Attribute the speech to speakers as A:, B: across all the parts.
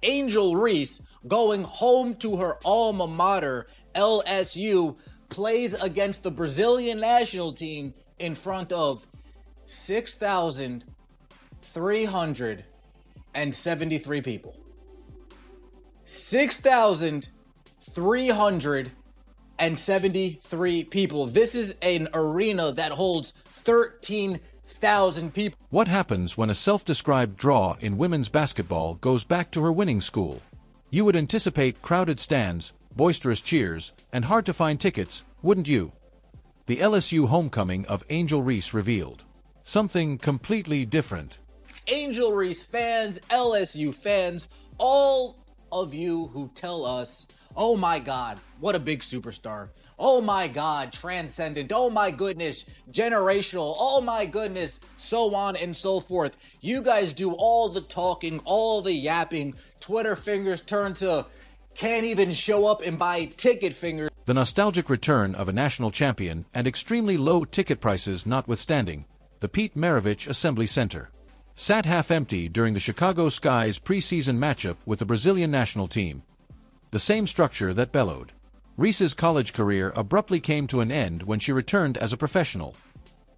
A: Angel Reese, going home to her alma mater, LSU, plays against the Brazilian national team in front of 6,373 people. 6,373 people. This is an arena that holds 13,000 people.
B: What happens when a self-described draw in women's basketball goes back to her winning school? You would anticipate crowded stands, boisterous cheers, and hard-to-find tickets, wouldn't you? The LSU homecoming of Angel Reese revealed something completely different.
A: Angel Reese fans, LSU fans, all of you who tell us, oh my God, what a big superstar. Oh my God, transcendent. Oh my goodness, generational. Oh my goodness, so on and so forth. You guys do all the talking, all the yapping. Twitter fingers turn to can't even show up and buy ticket fingers.
B: The nostalgic return of a national champion and extremely low ticket prices notwithstanding, the Pete Maravich Assembly Center sat half empty during the Chicago Sky's preseason matchup with the Brazilian national team. The same structure that bellowed. Reese's college career abruptly came to an end when she returned as a professional.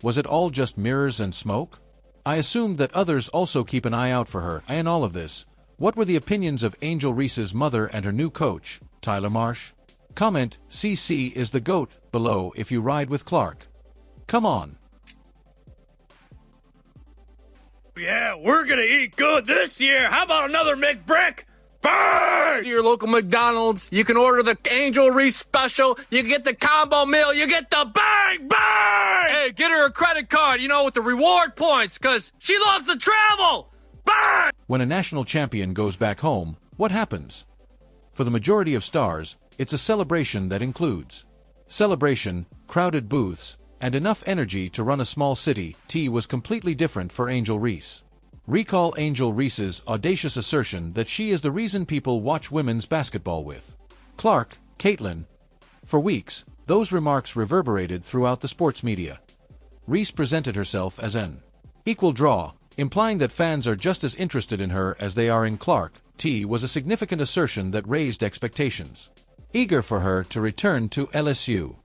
B: Was it all just mirrors and smoke? I assumed that others also keep an eye out for her. In all of this, what were the opinions of Angel Reese's mother and her new coach, Tyler Marsh? Comment, CC is the GOAT, below if you ride with Clark. Come on.
C: Yeah, we're gonna eat good this year. How about another McBrick? Bang! Your local McDonald's, you can order the Angel Reese special, you get the combo meal, you get the bang bang! Hey, get her a credit card, with the reward points, cause she loves to travel! Bang!
B: When a national champion goes back home, what happens? For the majority of stars, it's a celebration that includes celebration, crowded booths, and enough energy to run a small city. Was completely different for Angel Reese. Recall Angel Reese's audacious assertion that she is the reason people watch women's basketball with Clark, Caitlin. For weeks, those remarks reverberated throughout the sports media. Reese presented herself as an equal draw, implying that fans are just as interested in her as they are in Clark. Was a significant assertion that raised expectations. Eager for her to return to LSU.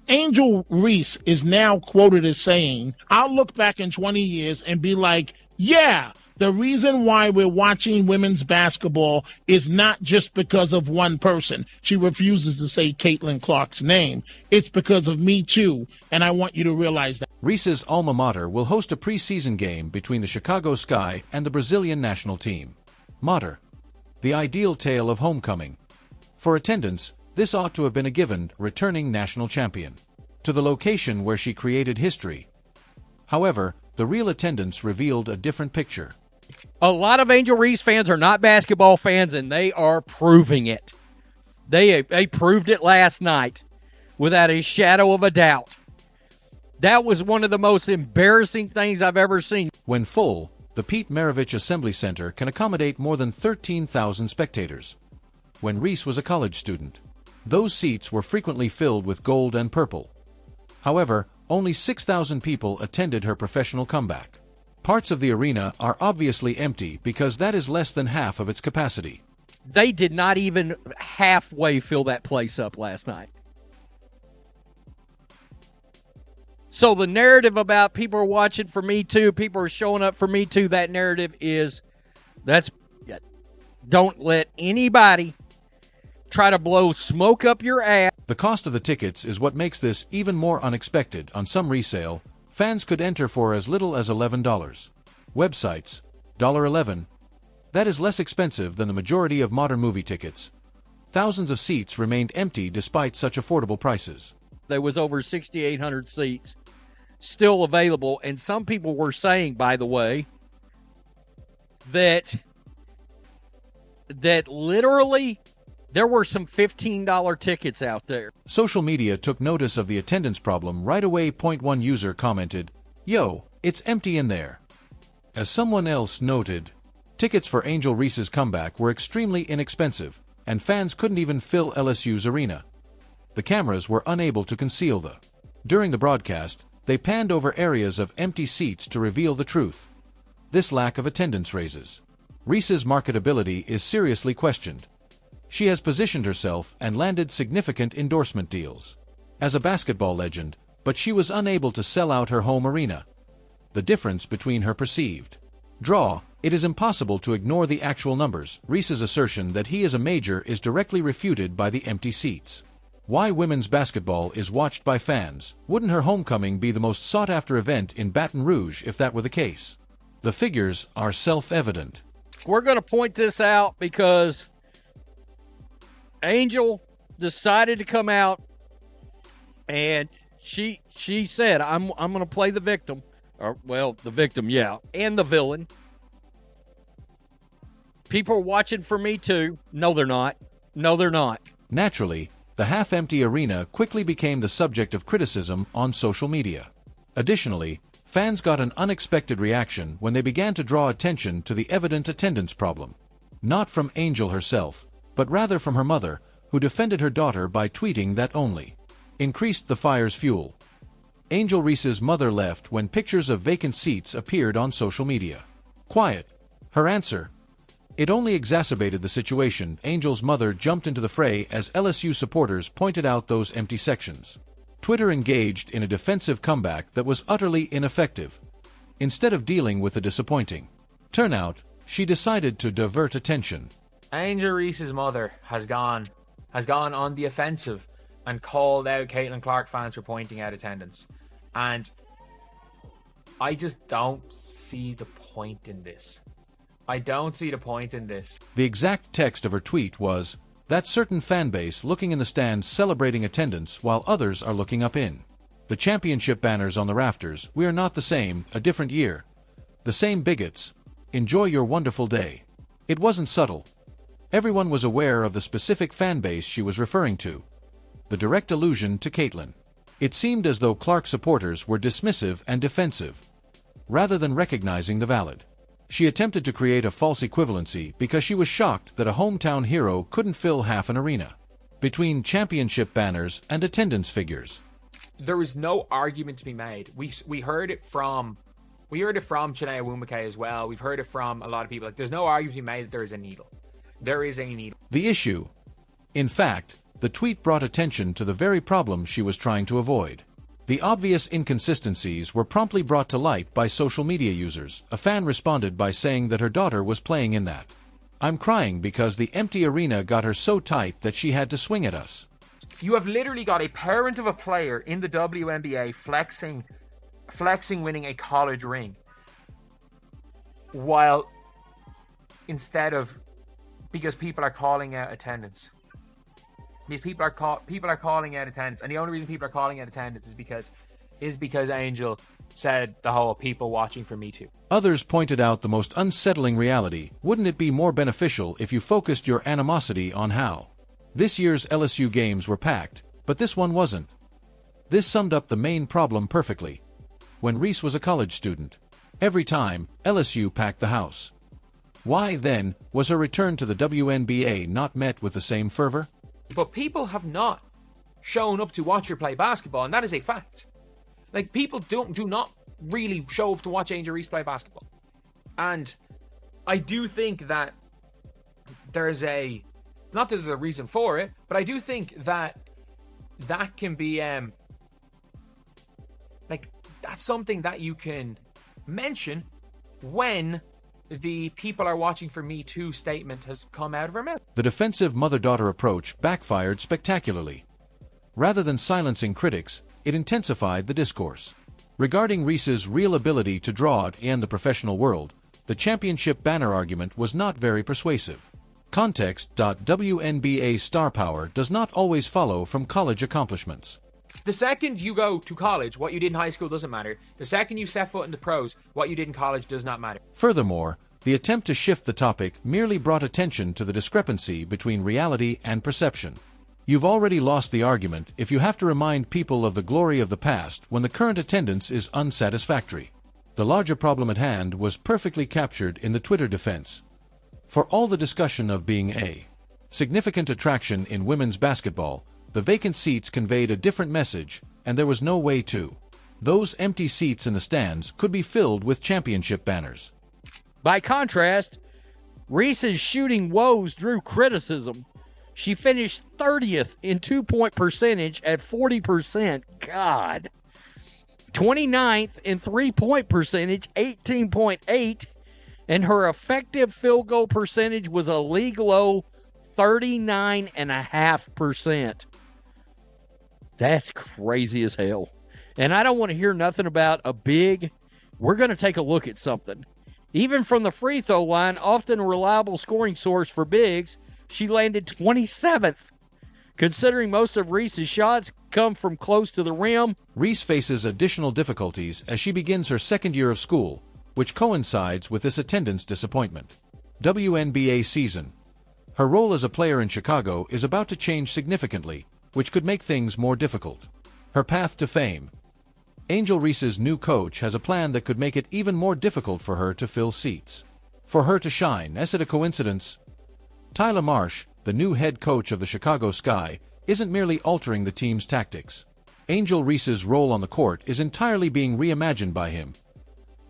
D: Angel Reese is now quoted as saying, I'll look back in 20 years and be like, yeah, the reason why we're watching women's basketball is not just because of one person. She refuses to say Caitlin Clark's name. It's because of me too, and I want you to realize that.
B: Reese's alma mater will host a preseason game between the Chicago Sky and the Brazilian national team. Mater. The ideal tale of homecoming. For attendance, this ought to have been a given, returning national champion. To the location where she created history. However, the real attendance revealed a different picture.
E: A lot of Angel Reese fans are not basketball fans, and they are proving it. They proved it last night without a shadow of a doubt. That was one of the most embarrassing things I've ever seen.
B: When full, the Pete Maravich Assembly Center can accommodate more than 13,000 spectators. When Reese was a college student, those seats were frequently filled with gold and purple. However, only 6,000 people attended her professional comeback. Parts of the arena are obviously empty because that is less than half of its capacity.
E: They did not even halfway fill that place up last night. So the narrative about people are watching for Me Too, people are showing up for Me Too, that narrative is, don't let anybody try to blow smoke up your ass.
B: The cost of the tickets is what makes this even more unexpected. On some resale, fans could enter for as little as $11. Websites, $11. That is less expensive than the majority of modern movie tickets. Thousands of seats remained empty despite such affordable prices.
E: There was over 6,800 seats still available, and some people were saying, by the way, that literally there were some $15 tickets out there.
B: Social media took notice of the attendance problem right away. One user commented, "Yo, it's empty in there." As someone else noted, tickets for Angel Reese's comeback were extremely inexpensive, and fans couldn't even fill LSU's arena. The cameras were unable to conceal the. During the broadcast, they panned over areas of empty seats to reveal the truth. This lack of attendance raises Reese's marketability is seriously questioned. She has positioned herself and landed significant endorsement deals as a basketball legend, but she was unable to sell out her home arena. The difference between her perceived draw, it is impossible to ignore the actual numbers. Reese's assertion that he is a major is directly refuted by the empty seats. Why women's basketball is watched by fans? Wouldn't her homecoming be the most sought-after event in Baton Rouge if that were the case? The figures are self-evident.
E: We're going to point this out because Angel decided to come out and she said, I'm going to play the victim. Or, well, the victim, yeah, and the villain. People are watching for me too. No, they're not. No, they're not.
B: Naturally, the half-empty arena quickly became the subject of criticism on social media. Additionally, fans got an unexpected reaction when they began to draw attention to the evident attendance problem. Not from Angel herself, but rather from her mother, who defended her daughter by tweeting that only increased the fire's fuel. Angel Reese's mother left when pictures of vacant seats appeared on social media. Quiet. Her answer. It only exacerbated the situation. Angel's mother jumped into the fray as LSU supporters pointed out those empty sections. Twitter engaged in a defensive comeback that was utterly ineffective. Instead of dealing with the disappointing turnout, she decided to divert attention.
F: Angel Reese's mother has gone on the offensive and called out Caitlin Clark fans for pointing out attendance. And I just don't see the point in this. I don't see the point in this.
B: The exact text of her tweet was, "That certain fan base looking in the stands celebrating attendance while others are looking up in. The championship banners on the rafters, we are not the same, a different year. The same bigots. Enjoy your wonderful day." It wasn't subtle. Everyone was aware of the specific fan base she was referring to. The direct allusion to Caitlin. It seemed as though Clark supporters were dismissive and defensive, rather than recognizing the valid. She attempted to create a false equivalency because she was shocked that a hometown hero couldn't fill half an arena. Between championship banners and attendance figures,
F: there is no argument to be made. We heard it from Chinea Wumake as well. We've heard it from a lot of people. Like, there's no argument to be made that there is a needle. There is a needle.
B: The issue. In fact, the tweet brought attention to the very problem she was trying to avoid. The obvious inconsistencies were promptly brought to light by social media users. A fan responded by saying that her daughter was playing in that. "I'm crying because the empty arena got her so tight that she had to swing at us."
F: You have literally got a parent of a player in the WNBA flexing winning a college ring, while instead of, because people are calling out attendance. These people are calling out attendance, and the only reason people are calling out attendance is because Angel said the whole "people watching for me too."
B: Others pointed out the most unsettling reality. Wouldn't it be more beneficial if you focused your animosity on how this year's LSU games were packed, but this one wasn't? This summed up the main problem perfectly. When Reese was a college student, every time LSU packed the house. Why, then, was her return to the WNBA not met with the same fervor?
F: But people have not shown up to watch her play basketball, and that is a fact. Like, people do not really show up to watch Angel Reese play basketball. And I do think that there's a, not that there's a reason for it, but I do think that that can be, that's something that you can mention when the "people are watching for me too" statement has come out of her mouth.
B: The defensive mother-daughter approach backfired spectacularly. Rather than silencing critics, it intensified the discourse. Regarding Reese's real ability to draw it in the professional world, the championship banner argument was not very persuasive. Context. WNBA star power does not always follow from college accomplishments.
F: The second you go to college, what you did in high school doesn't matter. The second you set foot in the pros, what you did in college does not matter.
B: Furthermore, the attempt to shift the topic merely brought attention to the discrepancy between reality and perception. You've already lost the argument if you have to remind people of the glory of the past when the current attendance is unsatisfactory. The larger problem at hand was perfectly captured in the Twitter defense. For all the discussion of being a significant attraction in women's basketball, the vacant seats conveyed a different message, and there was no way to. Those empty seats in the stands could be filled with championship banners.
E: By contrast, Reese's shooting woes drew criticism. She finished 30th in 2-point percentage at 40%. God. 29th in 3-point percentage, 18.8. And her effective field goal percentage was a league low 39.5%. That's crazy as hell. And I don't want to hear nothing about a big. We're going to take a look at something. Even from the free throw line, often a reliable scoring source for bigs, she landed 27th. Considering most of Reese's shots come from close to the rim,
B: Reese faces additional difficulties as she begins her second year of school, which coincides with this attendance disappointment. WNBA season. Her role as a player in Chicago is about to change significantly, which could make things more difficult. Her path to fame. Angel Reese's new coach has a plan that could make it even more difficult for her to fill seats. For her to shine, is it a coincidence? Tyler Marsh, the new head coach of the Chicago Sky, isn't merely altering the team's tactics. Angel Reese's role on the court is entirely being reimagined by him.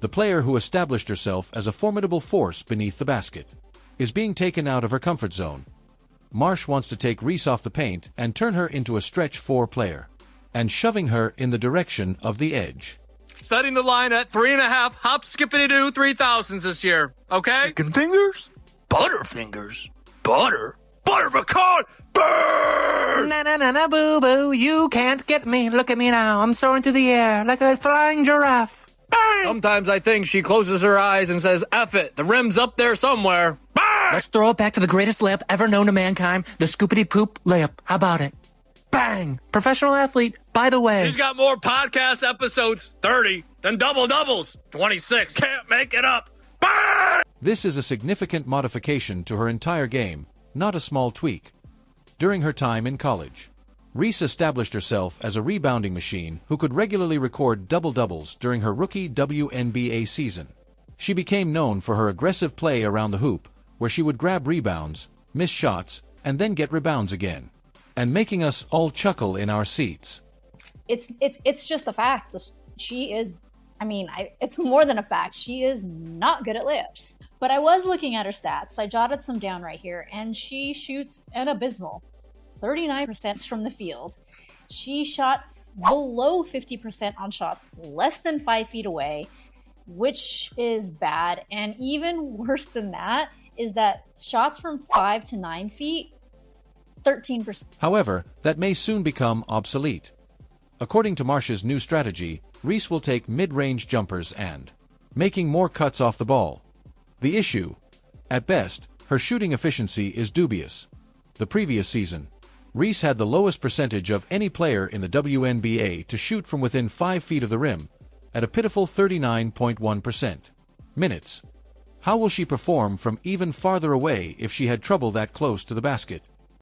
B: The player who established herself as a formidable force beneath the basket is being taken out of her comfort zone. Marsh wants to take Reese off the paint and turn her into a stretch 4 player, and shoving her in the direction of the edge.
C: Setting the line at 3.5 hop skippity doo 3000s this year, okay?
G: Chicken fingers? Butterfingers? Butter? Butter pecan? Burn!
F: Na boo boo, you can't get me. Look at me now, I'm soaring through the air like a flying giraffe. Bang!
C: Sometimes I think she closes her eyes and says, F it, the rim's up there somewhere. Bang!
G: Let's throw it back to the greatest layup ever known to mankind, the scoopity poop layup. How about it? Bang! Professional athlete, by the way.
C: She's got more podcast episodes, 30, than double-doubles, 26. Can't make it up. Bang!
B: This is a significant modification to her entire game, not a small tweak. During her time in college, Reese established herself as a rebounding machine who could regularly record double-doubles during her rookie WNBA season. She became known for her aggressive play around the hoop, where she would grab rebounds, miss shots, and then get rebounds again, and making us all chuckle in our seats.
H: It's just a fact. She is, it's more than a fact. She is not good at layups. But I was looking at her stats. I jotted some down right here, and she shoots an abysmal 39% from the field. She shot below 50% on shots less than 5 feet away, which is bad. And even worse than that is that shots from 5 to 9 feet, 13%.
B: However, that may soon become obsolete. According to Marsh's new strategy, Reese will take mid-range jumpers and making more cuts off the ball. The issue? At best, her shooting efficiency is dubious. The previous season, Reese had the lowest percentage of any player in the WNBA to shoot from within 5 feet of the rim, at a pitiful 39.1%. Minutes. How will she perform from even farther away if she had trouble that close to the basket?